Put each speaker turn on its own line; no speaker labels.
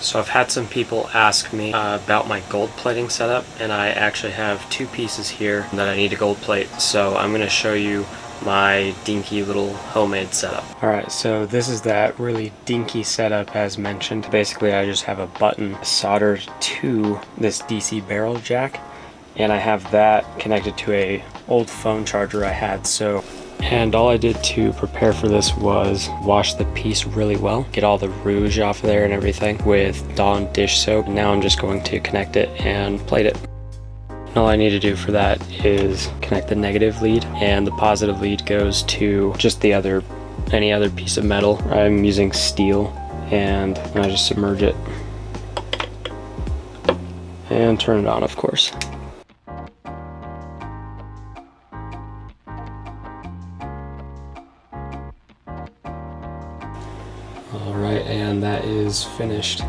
So I've had some people ask me about my gold plating setup, and I actually have 2 pieces here that I need to gold plate, so I'm going to show you my dinky little homemade setup. Alright, so this is that really dinky setup as mentioned. Basically I just have a button soldered to this DC barrel jack, and I have that connected to a old phone charger I had. And all I did to prepare for this was wash the piece really well, get all the rouge off of there and everything with Dawn dish soap. Now I'm just going to connect it and plate it. And all I need to do for that is connect the negative lead, and the positive lead goes to just any other piece of metal. I'm using steel, and I just submerge it and turn it on, of course. Alright, and that is finished.